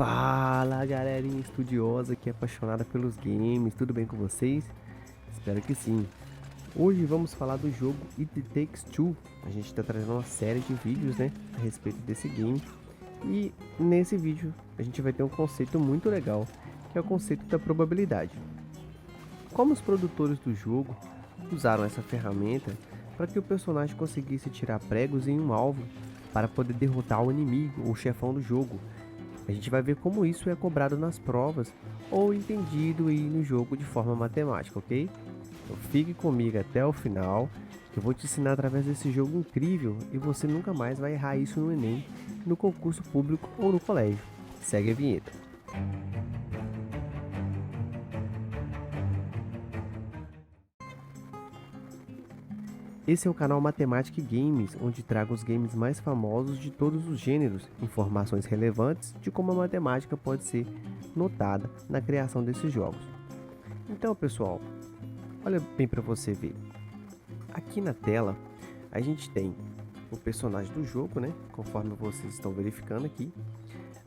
Fala galerinha estudiosa que é apaixonada pelos games, tudo bem com vocês? Espero que sim. Hoje vamos falar do jogo It Takes Two. A gente está trazendo uma série de vídeos, né, a respeito desse game. E nesse vídeo a gente vai ter um conceito muito legal, que é o conceito da probabilidade. Como os produtores do jogo usaram essa ferramenta para que o personagem conseguisse tirar pregos em um alvo para poder derrotar o inimigo ou chefão do jogo. A gente vai ver como isso é cobrado nas provas ou entendido aí no jogo de forma matemática, ok? Então fique comigo até o final, que eu vou te ensinar através desse jogo incrível e você nunca mais vai errar isso no Enem, no concurso público ou no colégio. Segue a vinheta. Esse é o canal Matemática e Games, onde trago os games mais famosos de todos os gêneros, informações relevantes de como a matemática pode ser notada na criação desses jogos. Então, pessoal, olha bem para você ver. Aqui na tela, a gente tem o personagem do jogo, né? Conforme vocês estão verificando aqui.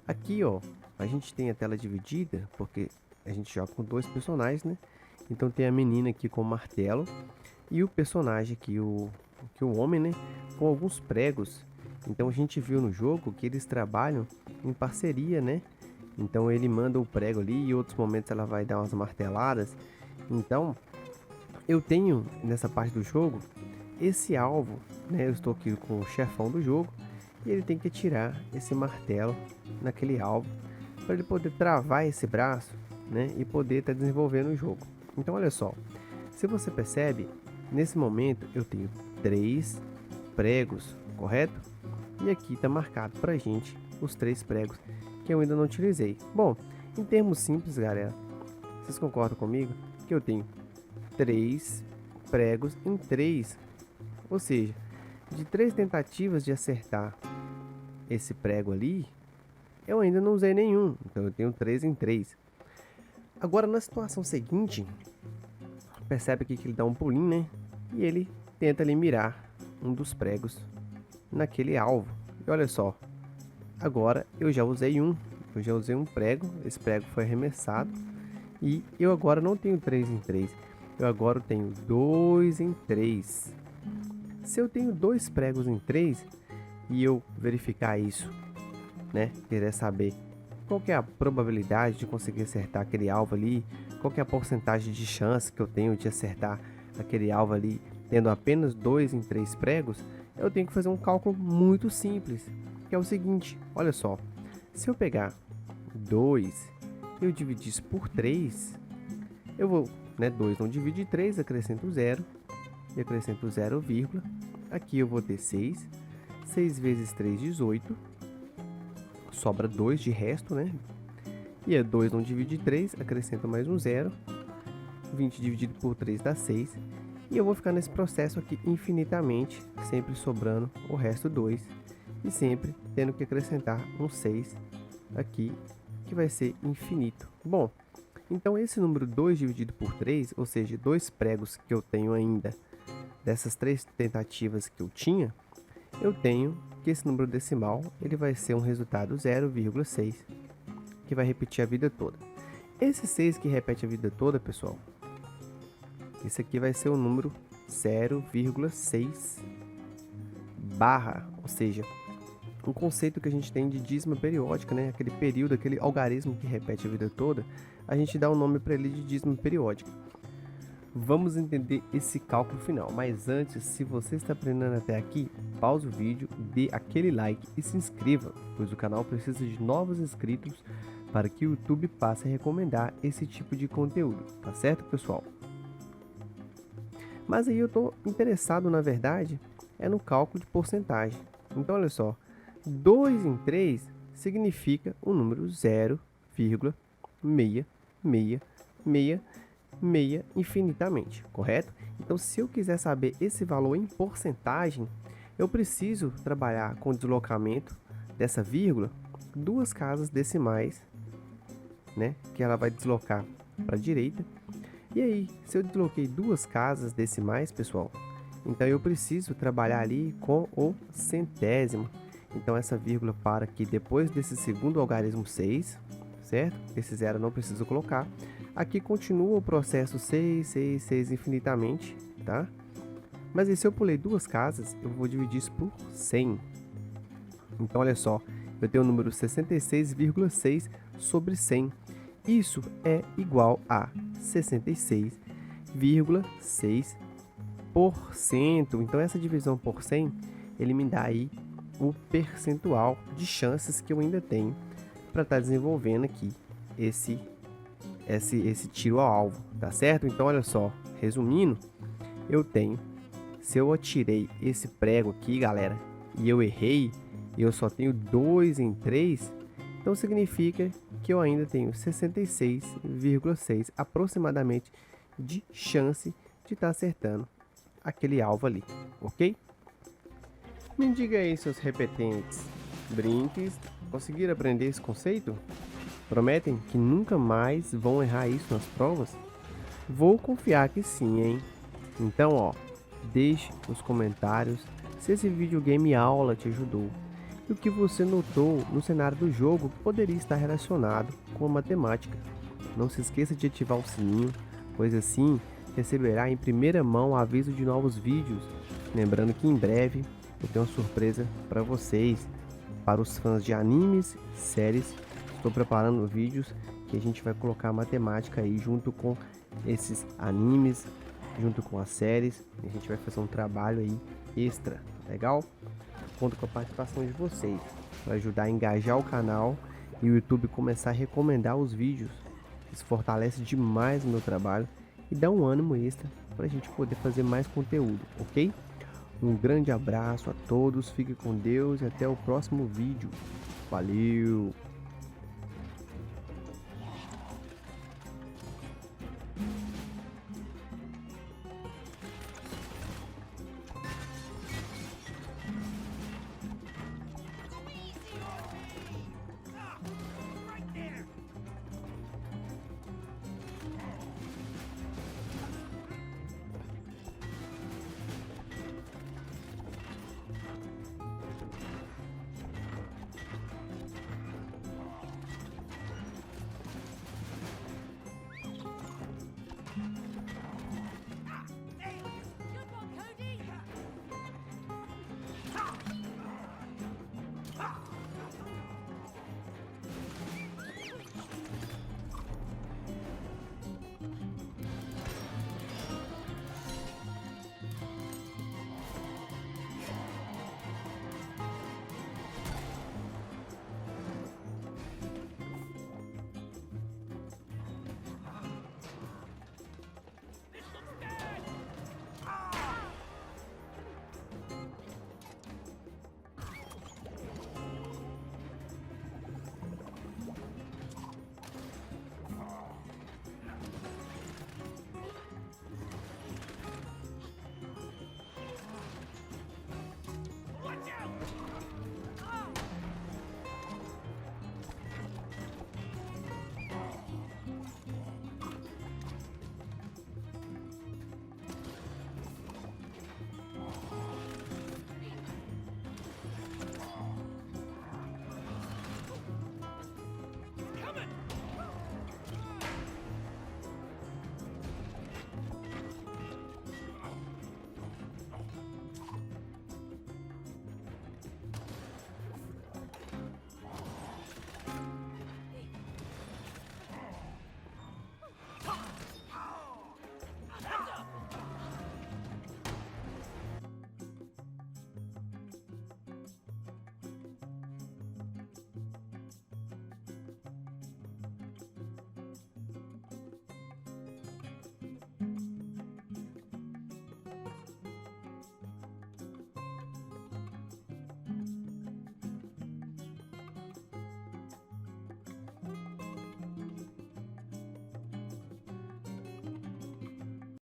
Aqui, ó, a gente tem a tela dividida, porque a gente joga com dois personagens, né? Então tem a menina aqui com o martelo e o personagem aqui, o homem, né, com alguns pregos. Então a gente viu no jogo que eles trabalham em parceria, né? Então ele manda o prego ali e em outros momentos ela vai dar umas marteladas. Então eu tenho nessa parte do jogo esse alvo, né? Eu estou aqui com o chefão do jogo e ele tem que atirar esse martelo naquele alvo para ele poder travar esse braço, né? E poder estar desenvolvendo o jogo. Então olha só, se você percebe, nesse momento eu tenho 3 pregos, correto? E aqui está marcado pra gente os 3 pregos que eu ainda não utilizei. Bom, em termos simples, galera, vocês concordam comigo que eu tenho 3 pregos em 3, ou seja, de 3 tentativas de acertar esse prego ali, eu ainda não usei nenhum, então eu tenho 3 em 3. Agora na situação seguinte, percebe aqui que ele dá um pulinho, né? E ele tenta ali mirar um dos pregos naquele alvo. E olha só, agora eu já usei um prego, esse prego foi arremessado e eu agora não tenho 3 em 3, eu agora tenho 2 em 3. Se eu tenho 2 pregos em 3 e eu verificar isso, né, querer saber qual que é a probabilidade de conseguir acertar aquele alvo ali, qual que é a porcentagem de chance que eu tenho de acertar aquele alvo ali, tendo apenas 2 em 3 pregos, eu tenho que fazer um cálculo muito simples, que é o seguinte, olha só, se eu pegar 2 e eu dividir isso por 3, eu vou, né, 2 não divide 3, acrescento 0, e acrescento 0, aqui eu vou ter 6, 6 vezes 3, 18, sobra 2 de resto, né? E é 2 não divide 3, acrescenta mais um 0. 20 dividido por 3 dá 6. E eu vou ficar nesse processo aqui infinitamente, sempre sobrando o resto 2. E sempre tendo que acrescentar um 6 aqui, que vai ser infinito. Bom, então esse número 2 dividido por 3, ou seja, 2 pregos que eu tenho ainda, dessas 3 tentativas que eu tinha, eu tenho que esse número decimal ele vai ser um resultado 0,6, que vai repetir a vida toda. Esse 6 que repete a vida toda, pessoal, esse aqui vai ser o número 0,6 barra, ou seja, um conceito que a gente tem de dízima periódica, né? Aquele período, aquele algarismo que repete a vida toda, a gente dá um nome para ele de dízima periódica. Vamos entender esse cálculo final, mas antes, se você está aprendendo até aqui, pause o vídeo, dê aquele like e se inscreva, pois o canal precisa de novos inscritos para que o YouTube passe a recomendar esse tipo de conteúdo, tá certo, pessoal? Mas aí eu estou interessado, na verdade, é no cálculo de porcentagem. Então, olha só, 2 em 3 significa o número 0,666 infinitamente, correto? Então, se eu quiser saber esse valor em porcentagem, eu preciso trabalhar com o deslocamento dessa vírgula 2 casas decimais, né? Que ela vai deslocar para a direita. E aí, se eu desloquei 2 casas decimais, pessoal, então eu preciso trabalhar ali com o centésimo. Então essa vírgula para aqui depois desse segundo algarismo 6, certo? Esse zero não preciso colocar. Aqui continua o processo 6, 6, 6 infinitamente, tá? Mas e se eu pulei duas casas, eu vou dividir isso por 100. Então olha só, eu tenho o número 66,6 sobre 100. Isso é igual a 66,6%. Então essa divisão por 100, ele me dá aí o percentual de chances que eu ainda tenho para estar desenvolvendo aqui esse tiro ao alvo, tá certo? Então olha só, resumindo, eu tenho, se eu atirei esse prego aqui, galera, e eu errei, e eu só tenho 2 em 3, então significa que eu ainda tenho 66,6 aproximadamente de chance de estar acertando aquele alvo ali, ok? Me diga aí, seus repetentes, brinques, conseguiram aprender esse conceito? Prometem que nunca mais vão errar isso nas provas? Vou confiar que sim, hein? Então, ó, deixe nos comentários se esse videogame aula te ajudou e o que você notou no cenário do jogo que poderia estar relacionado com a matemática. Não se esqueça de ativar o sininho, pois assim receberá em primeira mão o aviso de novos vídeos. Lembrando que em breve eu tenho uma surpresa para vocês, para os fãs de animes, séries. Estou preparando vídeos que a gente vai colocar a matemática aí junto com esses animes, junto com as séries. A gente vai fazer um trabalho aí extra, legal? Conto com a participação de vocês para ajudar a engajar o canal e o YouTube começar a recomendar os vídeos. Isso fortalece demais o meu trabalho e dá um ânimo extra para a gente poder fazer mais conteúdo, ok? Um grande abraço a todos, fique com Deus e até o próximo vídeo. Valeu!